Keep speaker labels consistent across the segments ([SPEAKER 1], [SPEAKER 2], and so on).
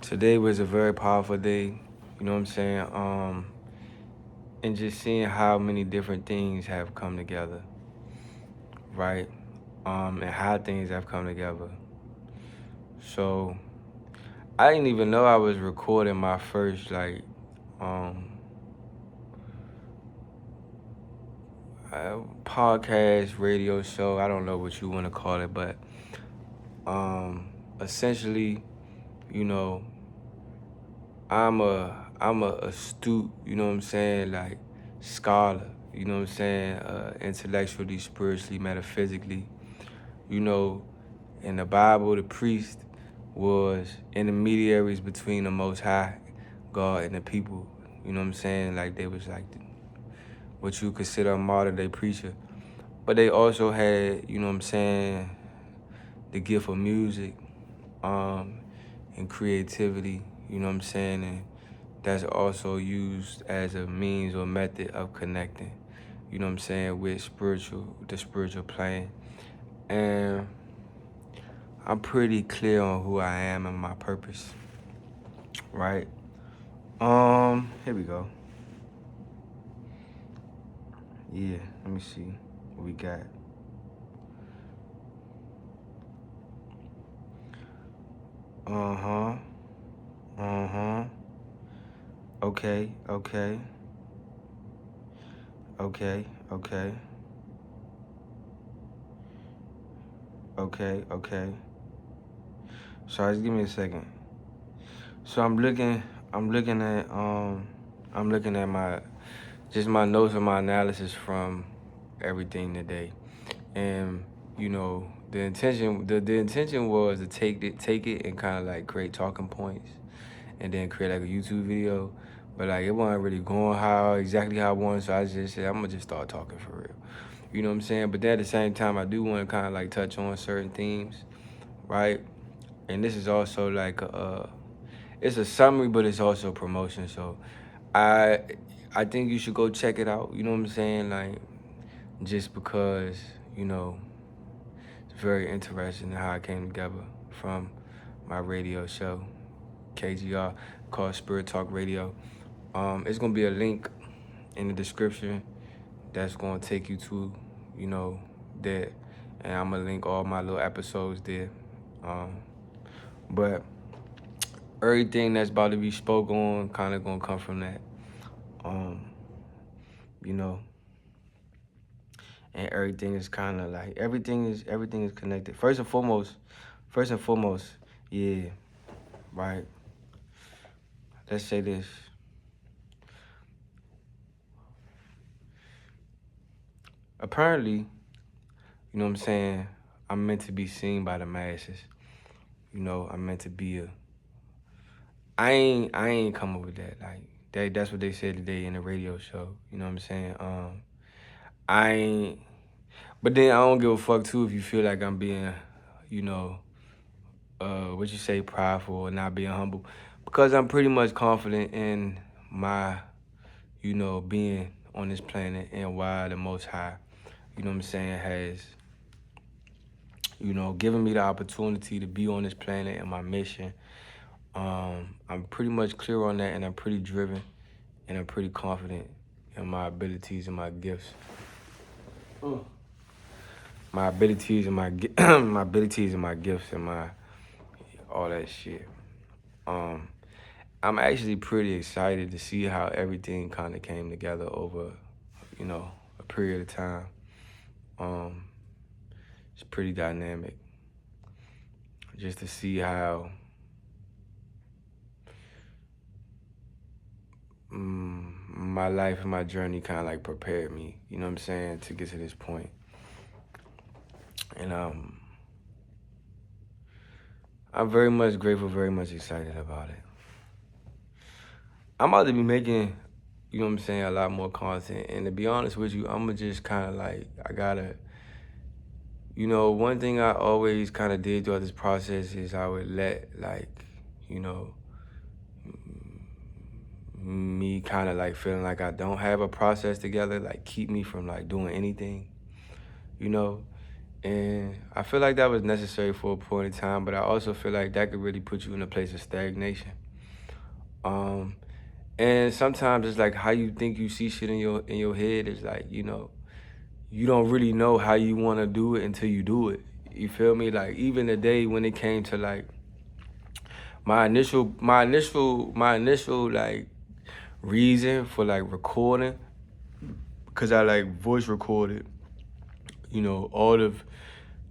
[SPEAKER 1] Today was a very powerful day, you know what I'm saying? And just seeing how many different things have come together, right? And how things have come together. So I didn't even know I was recording my first um podcast, radio show. I don't know what you want to call it, but essentially, you know, I'm a astute, you know what I'm saying, like scholar, you know what I'm saying, intellectually, spiritually, metaphysically. You know, in the Bible, the priest was intermediaries between the Most High God and the people. You know what I'm saying? Like they was like what you consider a modern day preacher. But they also had, you know what I'm saying, the gift of music, and creativity, you know what I'm saying? And that's also used as a means or method of connecting, you know what I'm saying, with the spiritual plane. And I'm pretty clear on who I am and my purpose, right? Here we go. Yeah, let me see what we got. Uh-huh. Uh-huh. Okay, okay. Okay, okay. Okay, okay. Sorry, just give me a second. So I'm looking at my notes and my analysis from everything today. And, you know, the intention was to take it and kind of like create talking points and then create like a YouTube video. But like it wasn't really going exactly how I wanted, so I just said I'm gonna just start talking for real. You know what I'm saying? But then at the same time I do want to kind of like touch on certain themes, right? And this is also like it's a summary, but it's also promotion. So I I think you should go check it out. You know what I'm saying? Like just because you know it's very interesting how it came together from my radio show, KGR, called Spirit Talk Radio. It's gonna be a link in the description that's gonna take you to, you know, that, and I'm gonna link all my little episodes there. But everything that's about to be spoke on kind of gonna come from that. Um, you know, and everything is kind of like everything is connected. First and foremost, yeah, right. Let's say this. Apparently, you know what I'm saying. I'm meant to be seen by the masses. You know, I'm meant to be a. I ain't come up with that. Like that's what they said today in the radio show. You know what I'm saying. I ain't. But then I don't give a fuck too if you feel like I'm being, you know, what you say, prideful or not being humble, because I'm pretty much confident in my, you know, being on this planet and why the Most High, you know what I'm saying, has, you know, given me the opportunity to be on this planet and my mission. I'm pretty much clear on that, and I'm pretty driven, and I'm pretty confident in my abilities and my gifts. My abilities and my my abilities and my gifts and my all that shit. Um, I'm actually pretty excited to see how everything kind of came together over, you know, a period of time. Um, it's pretty dynamic. Just to see how my life and my journey kind of like prepared me, you know what I'm saying, to get to this point. And I'm very much grateful, very much excited about it. I'm about to be making, you know what I'm saying, a lot more content. And to be honest with you, I'm gonna just kind of like, I gotta, you know, one thing I always kind of did throughout this process is I would let like, you know, me kind of like feeling like I don't have a process together, like keep me from like doing anything, you know? And I feel like that was necessary for a point in time, but I also feel like that could really put you in a place of stagnation. Um, and sometimes it's like how you think you see shit in your head is like, you don't really know how you want to do it until you do it. You feel me? Like even today when it came to like my initial like reason for like recording, because I like voice recorded, all of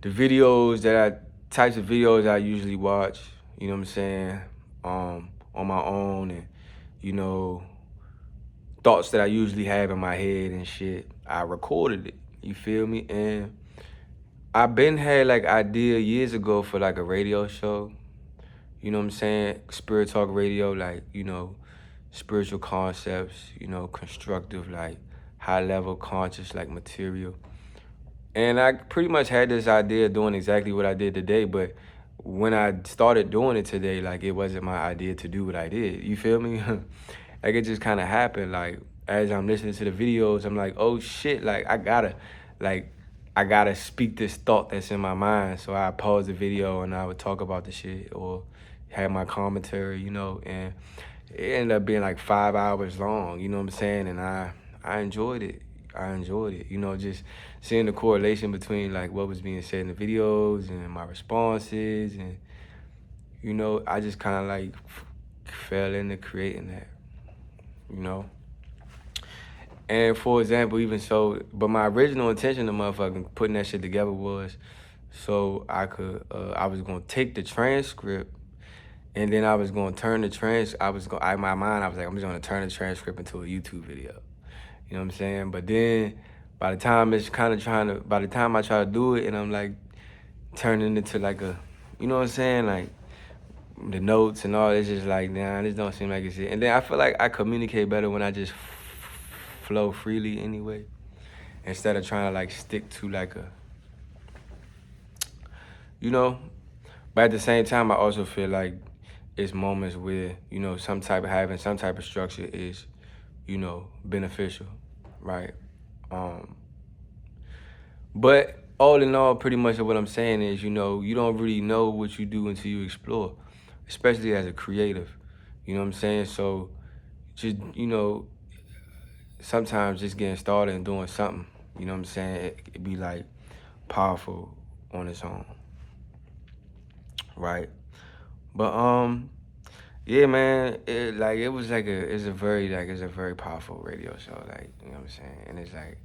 [SPEAKER 1] the videos types of videos I usually watch, you know what I'm saying, on my own, and, you know, thoughts that I usually have in my head and shit, I recorded it, you feel me? And I been had like idea years ago for like a radio show, you know what I'm saying, Spirit Talk Radio, like, spiritual concepts, constructive, like high level conscious, like material. And I pretty much had this idea of doing exactly what I did today, but when I started doing it today, like it wasn't my idea to do what I did. You feel me? Like it just kind of happened. Like as I'm listening to the videos, I'm like, oh shit, like like I gotta speak this thought that's in my mind. So I pause the video and I would talk about the shit or have my commentary, and it ended up being like 5 hours long, you know what I'm saying? And I enjoyed it. I enjoyed it, just seeing the correlation between like what was being said in the videos and my responses, and I just kind of like fell into creating that, you know. And for example, even so, but my original intention of motherfucking putting that shit together was so I was gonna take the transcript and then I was gonna turn the in my mind, I was like, I'm just gonna turn the transcript into a YouTube video. You know what I'm saying? But then by the time by the time I try to do it and I'm like turning into like you know what I'm saying? Like the notes and all, it's just like, nah, this don't seem like it's it. And then I feel like I communicate better when I just flow freely anyway, instead of trying to like stick to like you know. But at the same time, I also feel like it's moments where, having some type of structure is, beneficial, right? But all in all, pretty much what I'm saying is, you don't really know what you do until you explore, especially as a creative. You know what I'm saying? So just, sometimes just getting started and doing something, you know what I'm saying? It be like powerful on its own, right? But yeah, man, it's a very powerful radio show, like, you know what I'm saying? And it's like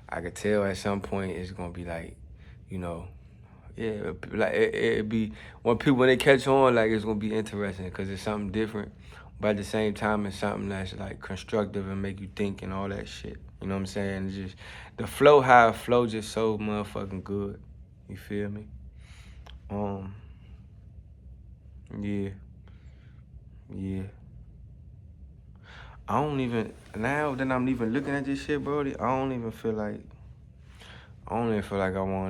[SPEAKER 1] I could tell at some point it's gonna be like, you know, yeah, like it'd be when they catch on, like it's gonna be interesting because it's something different, but at the same time it's something that's like constructive and make you think and all that shit. You know what I'm saying? It's just the flow, how it flow, just so motherfucking good. You feel me? Um, yeah, yeah. I don't even now that I'm even looking at this shit, Brody. I don't even feel like I want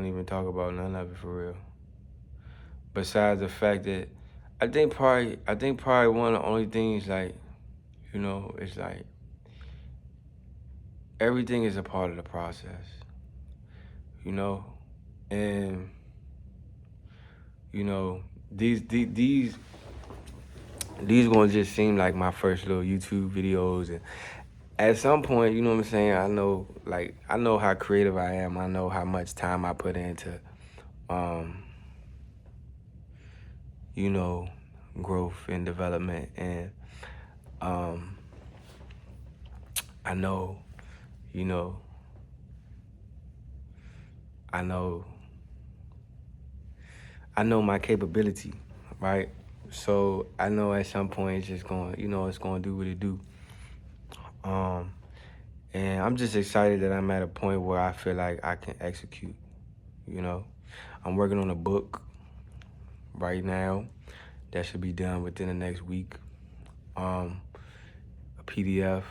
[SPEAKER 1] to even talk about none of it for real. Besides the fact that I think probably one of the only things, like, it's like everything is a part of the process, you know, and these gonna just seem like my first little YouTube videos, and at some point, you know what I'm saying, I know how creative I am. I know how much time I put into um you know, growth and development. And um, I know, you know, I know, I know my capability, right? So I know at some point it's just going, it's going to do what it do. Um, and I'm just excited that I'm at a point where I feel like I can execute, you know. I'm working on a book right now that should be done within the next week. A PDF.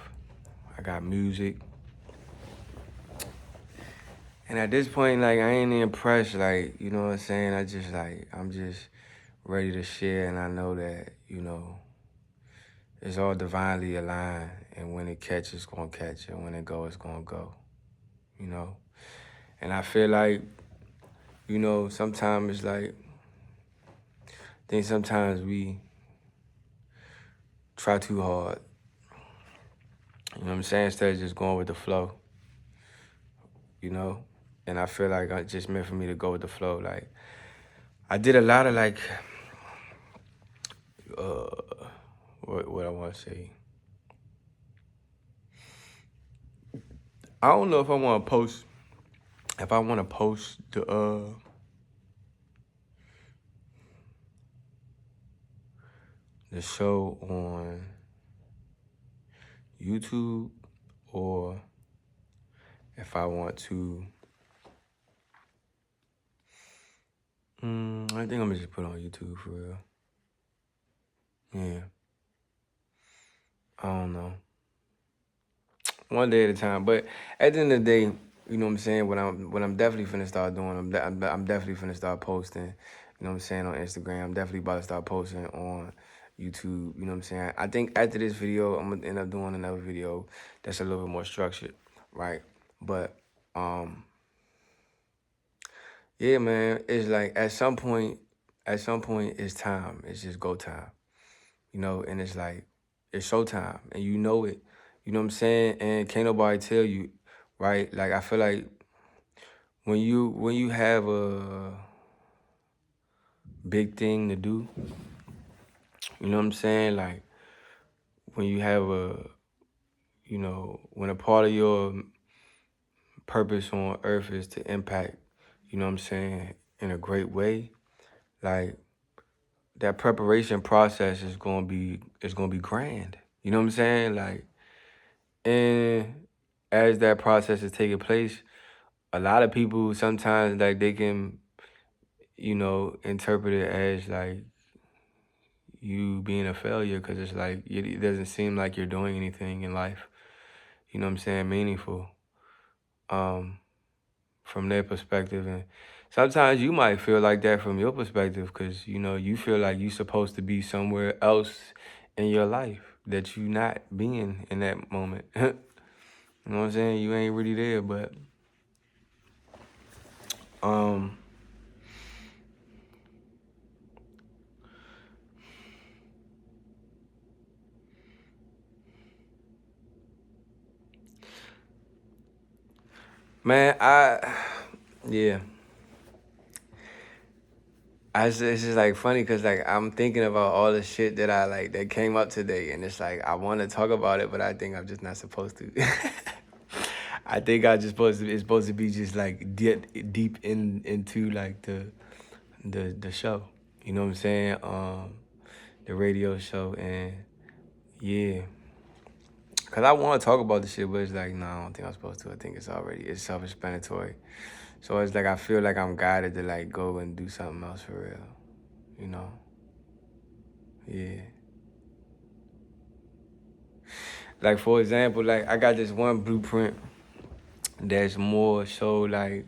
[SPEAKER 1] I got music. And at this point, like, I ain't impressed, like, you know what I'm saying? I'm just ready to share, and I know that, it's all divinely aligned, and when it catches, it's gonna catch, and when it goes, it's gonna go, you know? And I feel like you know, sometimes it's like, I think sometimes we try too hard. You know what I'm saying? Instead of just going with the flow, you know? And I feel like it's just meant for me to go with the flow. Like, I did a lot of like, what I want to say. I don't know if I want to post, the show on YouTube or if I want to, I think I'm gonna just put it on YouTube for real. Yeah. I don't know. One day at a time. But at the end of the day, you know what I'm saying? What I'm definitely finna start doing, I'm definitely finna start posting, you know what I'm saying, on Instagram. I'm definitely about to start posting on YouTube, you know what I'm saying? I think after this video, I'm gonna end up doing another video that's a little bit more structured, right? But yeah, man, it's like at some point it's time. It's just go time. You know, and it's like, it's showtime, and you know it. You know what I'm saying? And can't nobody tell you, right? Like, I feel like when you have a big thing to do, you know what I'm saying? Like, when you have when a part of your purpose on earth is to impact, you know what I'm saying, in a great way, like, that preparation process is gonna be grand. You know what I'm saying? Like, and as that process is taking place, a lot of people sometimes, like, they can, interpret it as like you being a failure, because it's like it doesn't seem like you're doing anything in life. You know what I'm saying? Meaningful. From their perspective, and sometimes you might feel like that from your perspective, because you feel like you're supposed to be somewhere else in your life that you not being in that moment. You know what I'm saying? You ain't really there, but man, yeah. It's just like funny because like I'm thinking about all the shit that I like that came up today, and it's like I want to talk about it, but I think I'm just not supposed to. I think I just it's supposed to be just like deep into like the show. You know what I'm saying? The radio show, and yeah. Cause I want to talk about the shit, but it's like, no, I don't think I'm supposed to. I think it's self-explanatory. So it's like I feel like I'm guided to like go and do something else for real. You know? Yeah. Like, for example, like I got this one blueprint that's more so like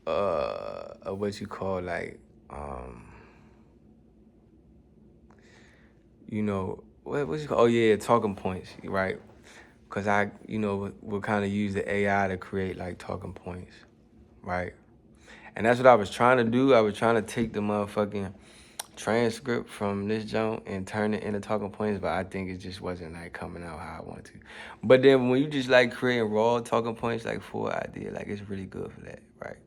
[SPEAKER 1] what you call like what you call, oh yeah, talking points, right? Because I will kind of use the AI to create like talking points, right? And that's what I was trying to do. I was trying to take the motherfucking transcript from this joint and turn it into talking points, but I think it just wasn't like coming out how I wanted to. But then when you just like creating raw talking points like for an idea, like it's really good for that, right?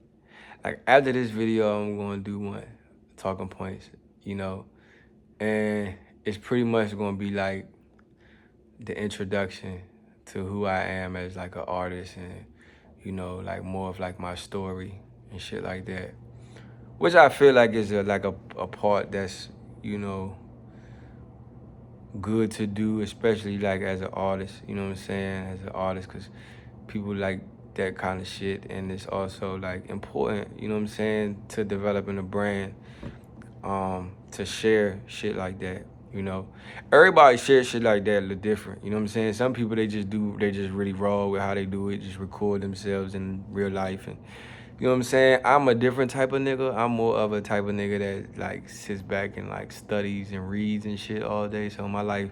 [SPEAKER 1] Like after this video, I'm gonna do one talking points, and it's pretty much gonna be like the introduction to who I am as like an artist, and like more of like my story and shit like that. Which I feel like is a part that's, good to do, especially like as an artist, you know what I'm saying? As an artist, because people like that kind of shit, and it's also like important, you know what I'm saying, to developing a brand, to share shit like that, Everybody shares shit like that a little different, you know what I'm saying? Some people, they just really raw with how they do it, just record themselves in real life, and you know what I'm saying? I'm a different type of nigga. I'm more of a type of nigga that like sits back and like studies and reads and shit all day. So my life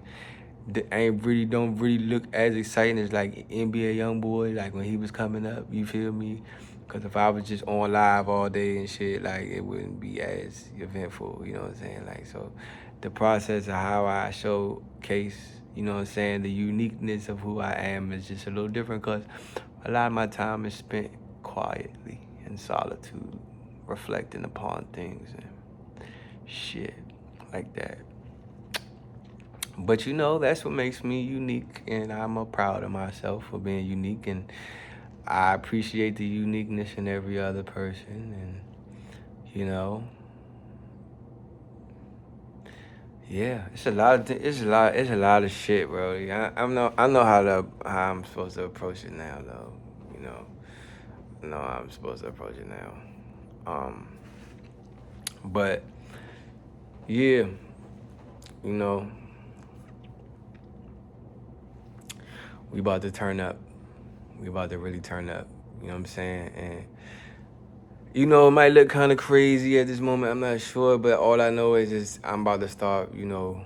[SPEAKER 1] don't really look as exciting as like NBA YoungBoy, like when he was coming up. You feel me? Because if I was just on live all day and shit, like, it wouldn't be as eventful, you know what I'm saying? Like, so the process of how I showcase, you know what I'm saying, the uniqueness of who I am is just a little different because a lot of my time is spent quietly in solitude, reflecting upon things and shit like that. But you know, that's what makes me unique, and I'm proud of myself for being unique, and I appreciate the uniqueness in every other person, and you know, yeah, it's a lot of it's a lot of shit, bro. I know how I'm supposed to approach it now, though. You know, I know how I'm supposed to approach it now. But yeah, you know, we about to turn up. We about to really turn up. You know what I'm saying? And you know, it might look kind of crazy at this moment. I'm not sure, but all I know is just I'm about to start, you know,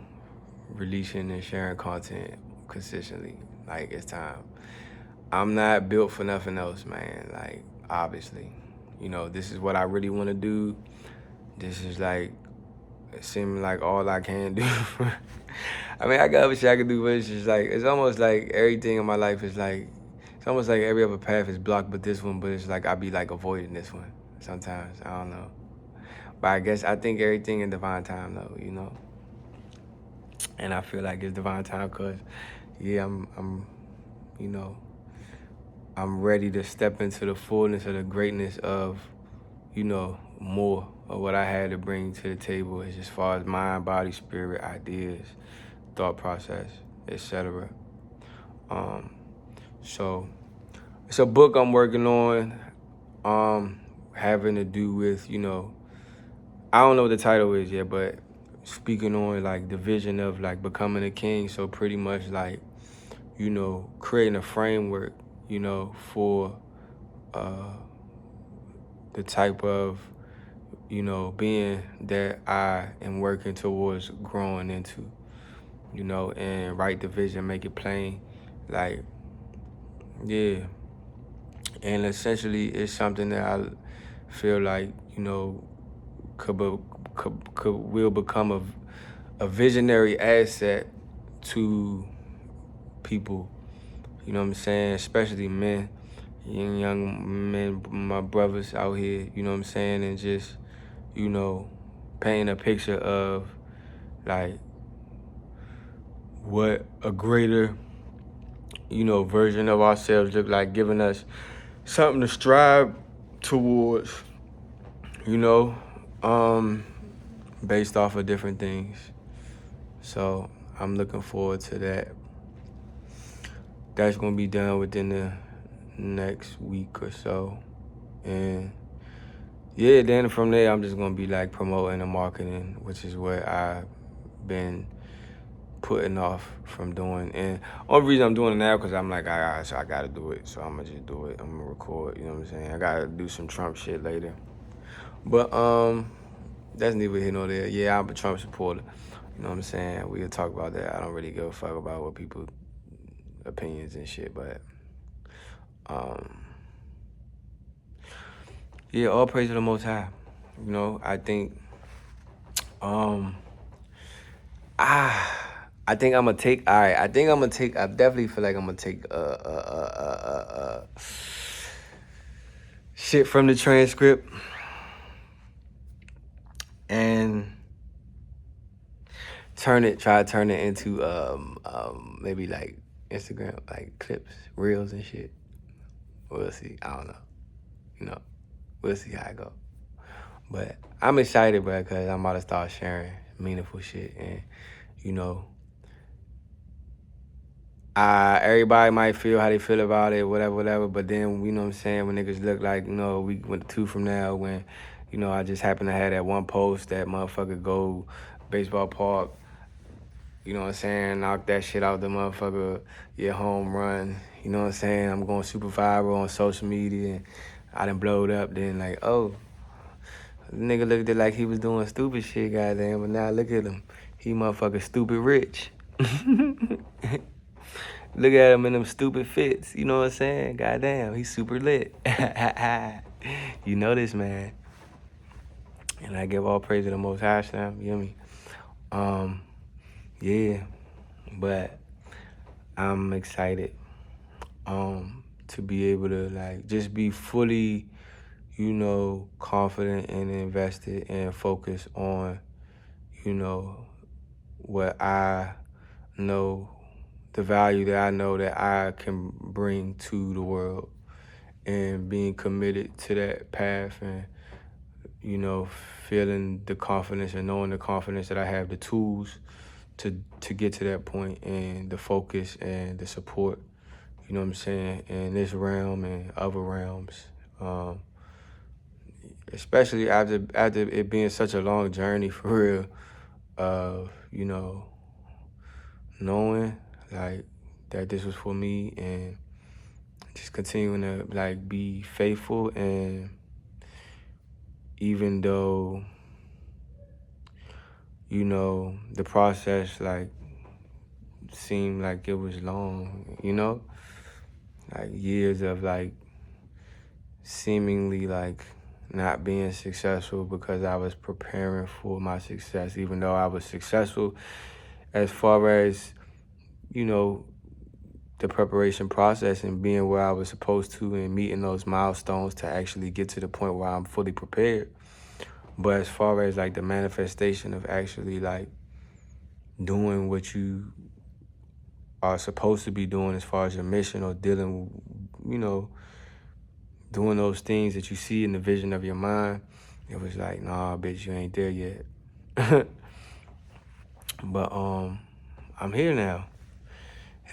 [SPEAKER 1] releasing and sharing content consistently. Like, it's time. I'm not built for nothing else, man. Like, obviously, you know, this is what I really want to do. This is like, it seems like all I can do. I mean, I got other shit I can do, but it's just like, it's almost like everything in my life is like, it's almost like every other path is blocked but this one, but it's like I be like avoiding this one sometimes. I don't know. But I think everything in divine time, though, you know? And I feel like it's divine time because, yeah, you know, I'm ready to step into the fullness of the greatness of, you know, more of what I had to bring to the table as far as mind, body, spirit, ideas, thought process, etc. So it's a book I'm working on, having to do with, you know, I don't know what the title is yet, but speaking on like the vision of like becoming a king. So pretty much like, you know, creating a framework, you know, for the type of, you know, being that I am working towards growing into, you know, and write the vision, make it plain, like, yeah. And essentially it's something that I feel like, you know, will become a visionary asset to people, you know what I'm saying, especially men, young men, my brothers out here, you know what I'm saying, and just, you know, painting a picture of like what a greater, you know, version of ourselves look like, giving us something to strive towards, you know, based off of different things. So I'm looking forward to that. That's gonna be done within the next week or so. And yeah, then from there, I'm just gonna be like promoting and marketing, which is what I've been putting off from doing. And only reason I'm doing it now because I'm like, I gotta do it. So I'm gonna just do it. I'm gonna record, you know what I'm saying? I gotta do some Trump shit later. But that's neither here nor there. Yeah, I'm a Trump supporter. You know what I'm saying? We'll talk about that. I don't really give a fuck about what people opinions and shit, but yeah, all praise to the Most High. You know, I think I think I'm gonna take. All right, I think I'm gonna take. I definitely feel like I'm gonna take shit from the transcript and try to turn it into maybe like Instagram like clips, reels and shit. We'll see. I don't know. You know, we'll see how it go. But I'm excited, bro, because I'm about to start sharing meaningful shit, and you know, everybody might feel how they feel about it, whatever. But then, you know what I'm saying, when niggas look like, you know, we went 2 from now when, you know, I just happened to have that one post, that motherfucker go baseball park, you know what I'm saying, knock that shit out the motherfucker, get home run, you know what I'm saying, I'm going super viral on social media, and I done blowed up, then like, oh, the nigga looked at it like he was doing stupid shit, goddamn, but now look at him, he motherfucker stupid rich. Look at him in them stupid fits, you know what I'm saying? Goddamn, he's super lit. You know this, man. And I give all praise to the Most High, Slam. You hear me? Yeah, but I'm excited to be able to like just be fully, confident and invested and focused on, what I know, the value that I know that I can bring to the world, and being committed to that path, and feeling the confidence and knowing the confidence that I have the tools to get to that point, and the focus and the support, you know what I'm saying, in this realm and other realms. Especially after it being such a long journey for real, of, knowing like that this was for me, and just continuing to like be faithful. And even though, the process like seemed like it was long, like years of like seemingly like not being successful because I was preparing for my success, even though I was successful as far as, the preparation process and being where I was supposed to and meeting those milestones to actually get to the point where I'm fully prepared. But as far as like the manifestation of actually like doing what you are supposed to be doing as far as your mission, or dealing, doing those things that you see in the vision of your mind, it was like, nah, bitch, you ain't there yet. But I'm here now.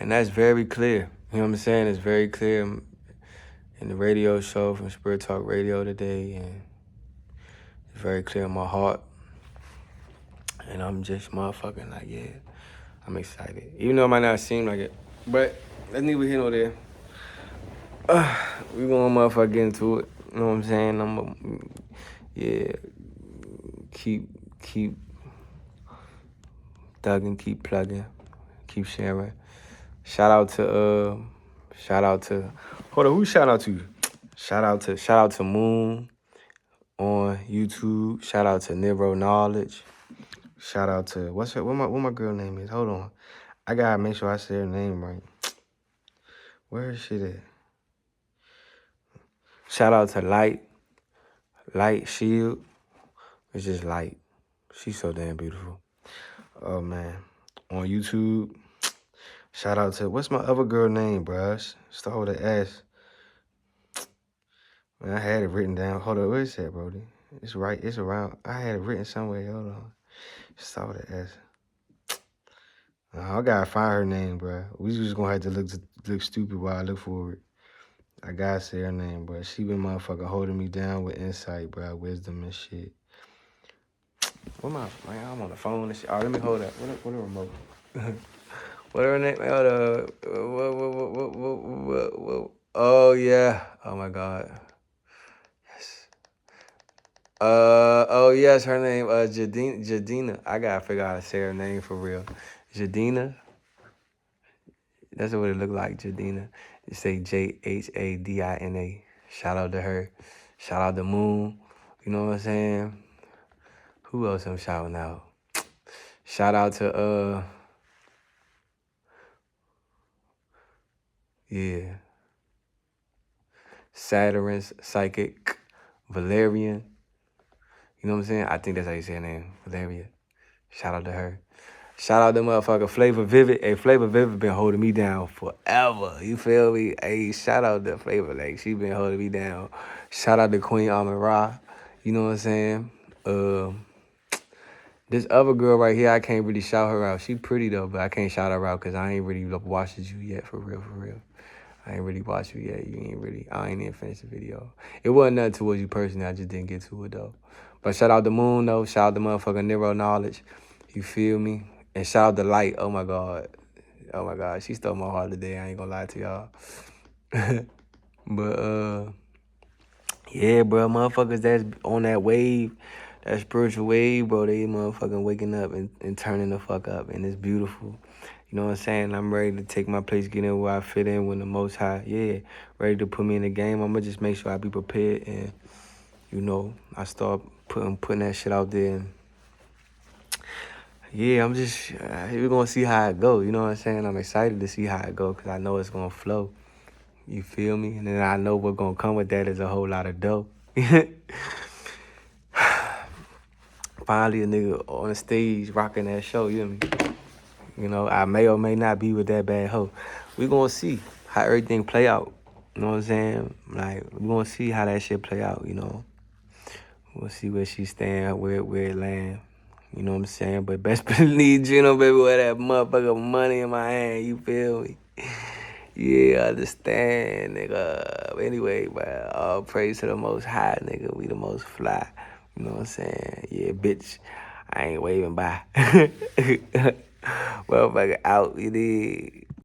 [SPEAKER 1] And that's very clear. You know what I'm saying? It's very clear in the radio show from Spirit Talk Radio today, and it's very clear in my heart. And I'm just motherfucking like, yeah, I'm excited. Even though it might not seem like it. But that's neither here nor there. We gonna motherfucker get into it. You know what I'm saying? Yeah, keep thugging, keep plugging, keep sharing. Shout out to hold on, who shout out to? Shout out to Moon on YouTube. Shout out to Nero Knowledge. Shout out to what my girl name is? Hold on. I gotta make sure I say her name right. Where is she at? Shout out to Light Shield. It's just Light. She's so damn beautiful. Oh man. On YouTube. Shout out to, what's my other girl name, bruh? Start with an S. Man, I had it written down. Hold on, where is that, Brody? It's right, it's around. I had it written somewhere. Hold on. Start with an S. I gotta find her name, bruh. We just gonna have to look stupid while I look for it. I gotta say her name, bruh. She been motherfucking holding me down with insight, bruh, wisdom and shit. What am I? Man, I'm on the phone and shit. All right, let me hold that. What a remote? What her name? Oh yeah. Oh my God. Yes. Oh yes, her name Jadina. I gotta figure out how to say her name for real. Jadina. That's what it look like, Jadina. You say Jhadina. Shout out to her. Shout out to Moon. You know what I'm saying? Who else I'm shouting out? Shout out to yeah. Saturn's Psychic Valerian. You know what I'm saying? I think that's how you say her name. Valeria. Shout out to her. Shout out to motherfucker Flavor Vivid. Hey, Flavor Vivid been holding me down forever. You feel me? Hey, shout out to Flavor. Like, she been holding me down. Shout out to Queen Amin Ra. You know what I'm saying? This other girl right here, I can't really shout her out. She pretty though, but I can't shout her out because I ain't really watched you yet, for real. I ain't really watched you yet. I ain't even finished the video. It wasn't nothing towards you personally. I just didn't get to it though. But shout out to Moon though. Shout out to motherfucking Nero Knowledge. You feel me? And shout out to Light. Oh my God. She stole my heart today. I ain't gonna lie to y'all. But yeah, bro, motherfuckers that's on that wave, that spiritual wave, bro, they motherfucking waking up and turning the fuck up, and it's beautiful. You know what I'm saying? I'm ready to take my place, get in where I fit in when the Most High, ready to put me in the game. I'm gonna just make sure I be prepared and, I start putting that shit out there. And I'm just, we're gonna see how it go. You know what I'm saying? I'm excited to see how it go because I know it's gonna flow. You feel me? And then I know what's gonna come with that is a whole lot of dough. Finally, a nigga on the stage rocking that show, you know what I mean? I may or may not be with that bad hoe. We gonna see how everything play out. You know what I'm saying? Like, we gonna see how that shit play out, We'll see where she stand, where it land. You know what I'm saying? But best believe, baby, with that motherfucker money in my hand, you feel me? Yeah, I understand, nigga. Anyway, man, all praise to the Most High, nigga. We the most fly. You know what I'm saying? Yeah, bitch. I ain't waving by. Motherfucker out, you dig?